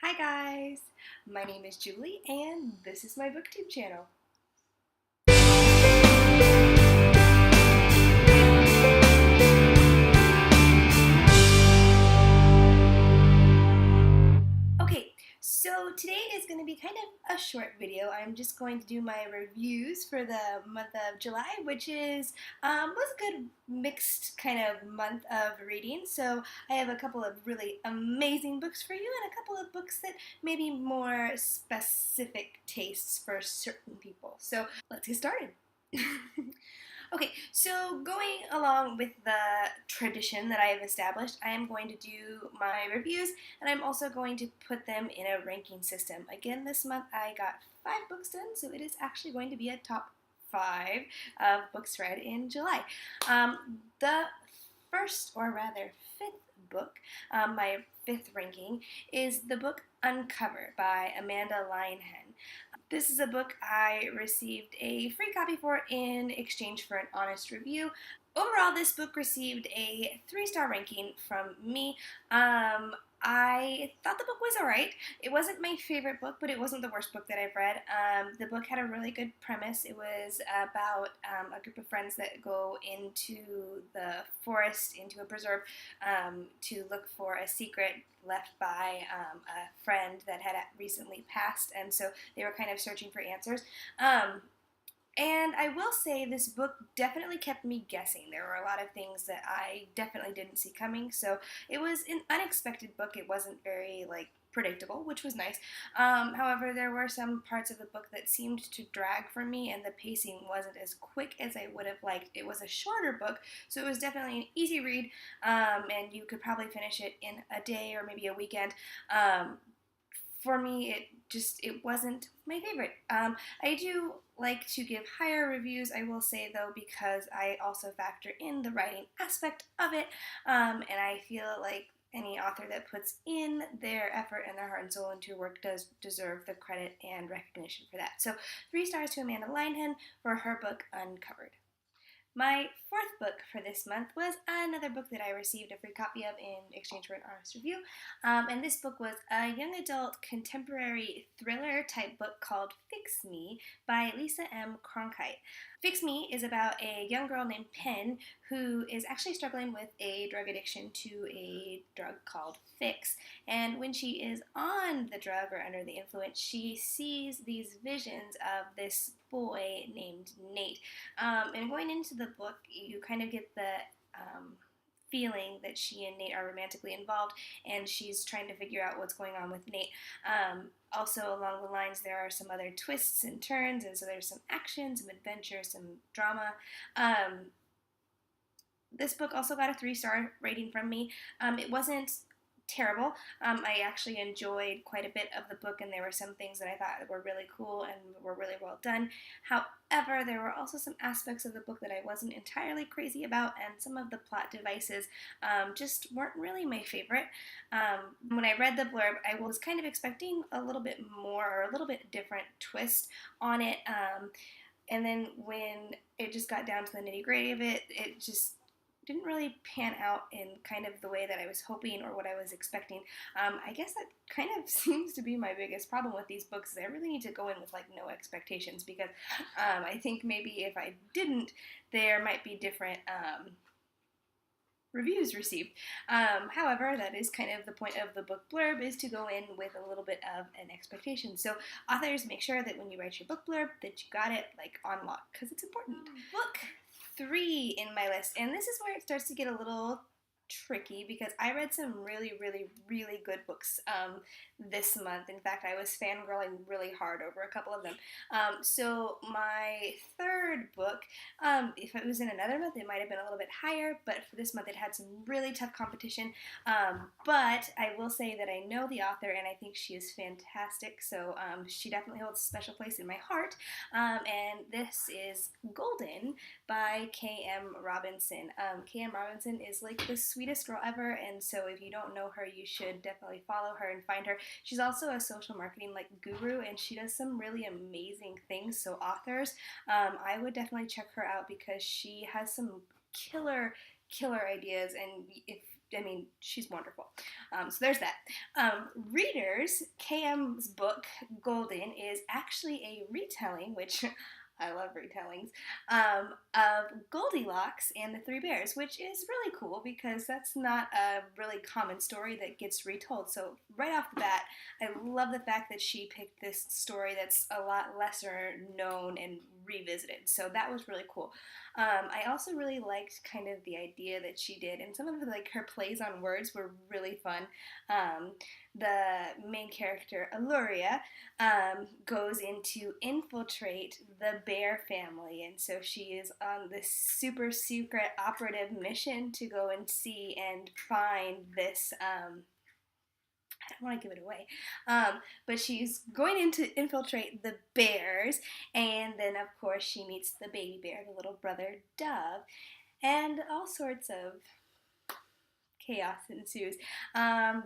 Hi guys, my name is Julie and this is my booktube channel. Okay, so today is going to be kind of a short video. I'm just going to do my reviews for the month of July, which was a good mixed kind of month of reading. So I have a couple of really amazing books for you and a couple of books that may be more specific tastes for certain people. So let's get started. Okay, so going along with the tradition that I have established, I am going to do my reviews and I'm also going to put them in a ranking system. Again, this month I got 5 books done, so it is actually going to be a top 5 of books read in July. The first, or rather 5th book, my 5th ranking, is the book Uncover by Amanda Linehan. This is a book I received a free copy for in exchange for an honest review. Overall, this book received a 3-star ranking from me. I thought the book was alright. It wasn't my favorite book, but it wasn't the worst book that I've read. The book had a really good premise. It was about a group of friends that go into the forest, into a preserve, to look for a secret left by a friend that had recently passed, and so they were kind of searching for answers. And I will say this book definitely kept me guessing. There were a lot of things that I definitely didn't see coming, so it was an unexpected book. It wasn't very, predictable, which was nice. However, there were some parts of the book that seemed to drag for me, and the pacing wasn't as quick as I would have liked. It was a shorter book, so it was definitely an easy read, and you could probably finish it in a day or maybe a weekend. For me, it wasn't my favorite. I do like to give higher reviews, I will say, though, because I also factor in the writing aspect of it, and I feel like any author that puts in their effort and their heart and soul into work does deserve the credit and recognition for that. So 3 stars to Amanda Linehan for her book Uncovered. My 4th book for this month was another book that I received a free copy of in exchange for an honest review, and this book was a young adult contemporary thriller type book called Fix Me by Lisa M. Cronkhite. Fix Me is about a young girl named Penn who is actually struggling with a drug addiction to a drug called Fix, and when she is on the drug or under the influence, she sees these visions of this boy named Nate. And going into the book, you kind of get the feeling that she and Nate are romantically involved, and she's trying to figure out what's going on with Nate. Also, along the lines, there are some other twists and turns, and so there's some action, some adventure, some drama. This book also got a 3-star rating from me. It wasn't terrible. I actually enjoyed quite a bit of the book, and there were some things that I thought were really cool and were really well done. However, there were also some aspects of the book that I wasn't entirely crazy about, and some of the plot devices just weren't really my favorite. When I read the blurb, I was kind of expecting a little bit more or a little bit different twist on it, and then when it just got down to the nitty-gritty of it, it just didn't really pan out in kind of the way that I was hoping or what I was expecting. I guess that kind of seems to be my biggest problem with these books. I really need to go in with no expectations, because I think maybe if I didn't, there might be different reviews received. However, that is kind of the point of the book blurb, is to go in with a little bit of an expectation. So authors, make sure that when you write your book blurb that you got it on lock, because it's important. Book 3 in my list, and this is where it starts to get a little tricky, because I read some really, really, really good books this month. In fact, I was fangirling really hard over a couple of them. So my 3rd book, if it was in another month, it might have been a little bit higher, but for this month it had some really tough competition. But I will say that I know the author, and I think she is fantastic, so she definitely holds a special place in my heart. And this is Golden by K.M. Robinson. K.M. Robinson is the sweetest girl ever, and so if you don't know her, you should definitely follow her and find her. She's also a social marketing guru, and she does some really amazing things. So authors, I would definitely check her out, because she has some killer ideas, and if I mean, she's wonderful. So there's that. Readers, KM's book, Golden, is actually a retelling, which I love retellings, of Goldilocks and the Three Bears, which is really cool because that's not a really common story that gets retold. So right off the bat, I love the fact that she picked this story that's a lot lesser known and revisited. So that was really cool. I also really liked kind of the idea that she did, and some of like her plays on words were really fun. The main character, Aluria, goes in to infiltrate the bear family, and so she is on this super secret operative mission to go and see and find this. I don't want to give it away, but she's going in to infiltrate the bears, and then of course she meets the baby bear, the little brother Dove, and all sorts of chaos ensues.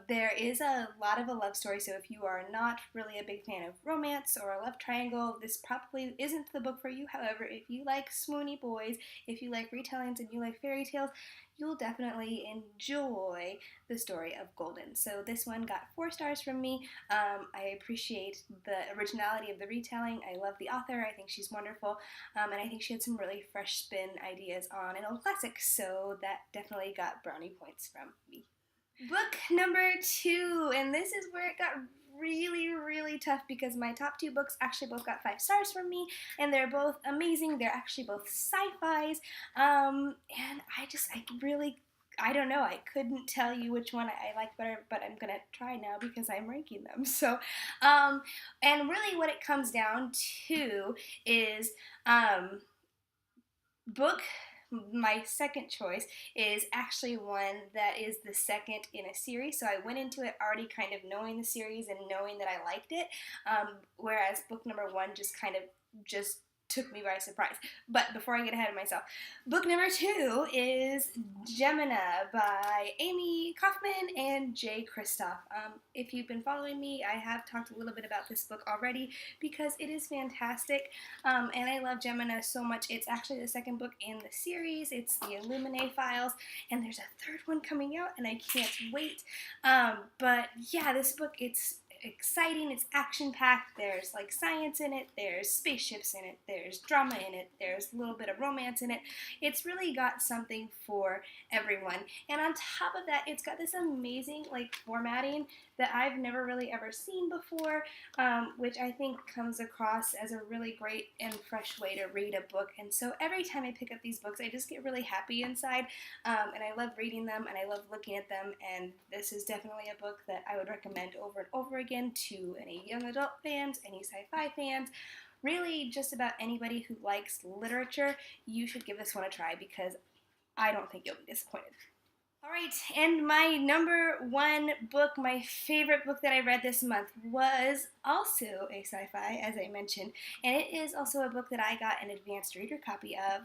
There is a lot of a love story, so if you are not really a big fan of romance or a love triangle, this probably isn't the book for you. However, if you like swoony boys, if you like retellings and you like fairy tales, you'll definitely enjoy the story of Golden. So this one got 4 stars from me. I appreciate the originality of the retelling. I love the author. I think she's wonderful. And I think she had some really fresh spin ideas on an old classic. So that definitely got brownie points from me. Book number 2, and this is where it got really tough because my top 2 books actually both got 5 stars from me, and they're both amazing. They're actually both sci-fis, and I don't know, I couldn't tell you which one I liked better, but I'm gonna try now because I'm ranking them. So, and really what it comes down to is, book my second choice is actually one that is the second in a series. So I went into it already kind of knowing the series and knowing that I liked it, whereas book number 1 just kind of just took me by surprise. But before I get ahead of myself, book number 2 is GEMINA by Amie, Kaufman, and Kristoff. If you've been following me, I have talked a little bit about this book already because it is fantastic, and I love GEMINA so much. It's actually the second book in the series. It's the Illuminae files, and there's a third one coming out, and I can't wait. But yeah, this book, it's exciting, it's action-packed, there's like science in it, there's spaceships in it, there's drama in it, there's a little bit of romance in it. It's really got something for everyone. And on top of that, it's got this amazing like formatting that I've never really ever seen before, which I think comes across as a really great and fresh way to read a book. And so every time I pick up these books, I just get really happy inside, and I love reading them and I love looking at them, and this is definitely a book that I would recommend over and over again to any young adult fans, any sci-fi fans, really just about anybody who likes literature. You should give this one a try because I don't think you'll be disappointed. Alright, and my number 1 book, my favorite book that I read this month, was also a sci-fi, as I mentioned, and it is also a book that I got an advanced reader copy of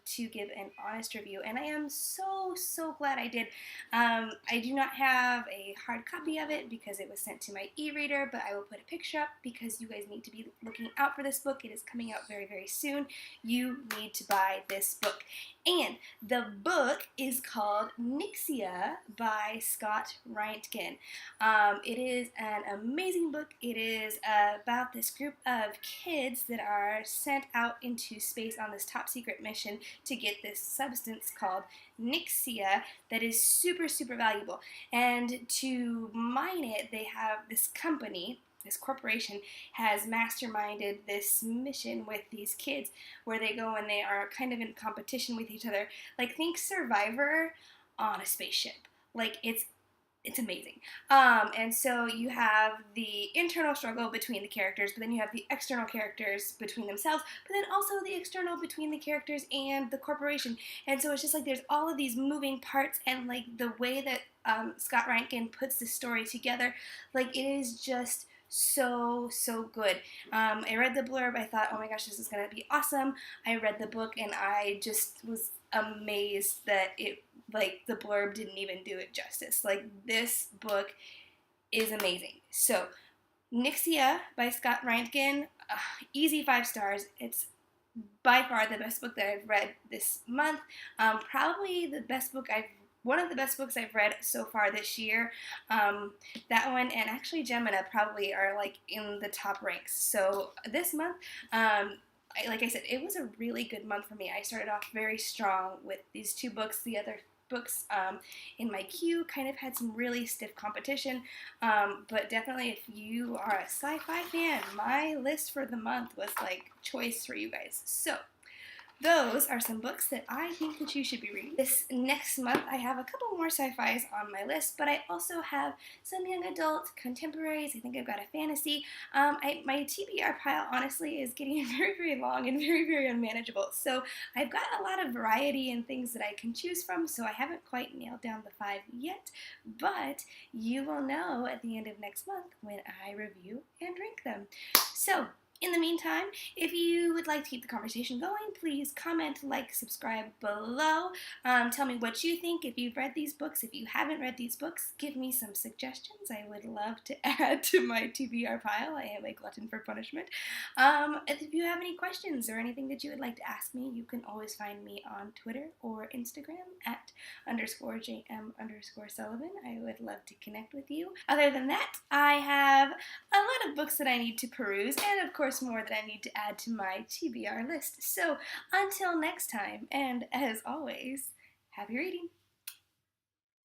to give an honest review, and I am so glad I did. I do not have a hard copy of it because it was sent to my e-reader, but I will put a picture up because you guys need to be looking out for this book. It is coming out very soon. You need to buy this book. And the book is called NYXIA by Scott Reintgen. It is an amazing book. It is about this group of kids that are sent out into space on this top secret mission to get this substance called NYXIA that is super valuable. And to mine it, they have this company, this corporation has masterminded this mission with these kids where they go and they are kind of in competition with each other. Like, think Survivor on a spaceship. Like, it's amazing. And so you have the internal struggle between the characters, but then you have the external characters between themselves, but then also the external between the characters and the corporation. And so it's just like there's all of these moving parts, and like the way that Scott Reintgen puts the story together, like it is just so good. I read the blurb, I thought, oh my gosh, this is gonna be awesome. I read the book and I just was amazed that it, like, the blurb didn't even do it justice. Like, this book is amazing. So NYXIA by Scott Reintgen, easy 5 stars. It's by far the best book that I've read this month. Probably the best book I've one of the best books I've read so far this year. That one and actually GEMINA probably are like in the top ranks. So this month, like I said, it was a really good month for me. I started off very strong with these two books. The other books in my queue kind of had some really stiff competition, but definitely if you are a sci-fi fan, my list for the month was like choice for you guys. So those are some books that I think that you should be reading. This next month I have a couple more sci-fis on my list, but I also have some young adult, contemporaries. I think I've got a fantasy. My TBR pile honestly is getting very long and very unmanageable. So I've got a lot of variety and things that I can choose from, so I haven't quite nailed down the 5 yet, but you will know at the end of next month when I review and rank them. So in the meantime, if you would like to keep the conversation going, please comment, like, subscribe below. Tell me what you think. If you've read these books, if you haven't read these books, give me some suggestions. I would love to add to my TBR pile. I am a glutton for punishment. If you have any questions or anything that you would like to ask me, you can always find me on Twitter or Instagram at _JM_Sullivan. I would love to connect with you. Other than that, I have a lot of books that I need to peruse, and of course more that I need to add to my TBR list. So until next time, and as always, happy reading!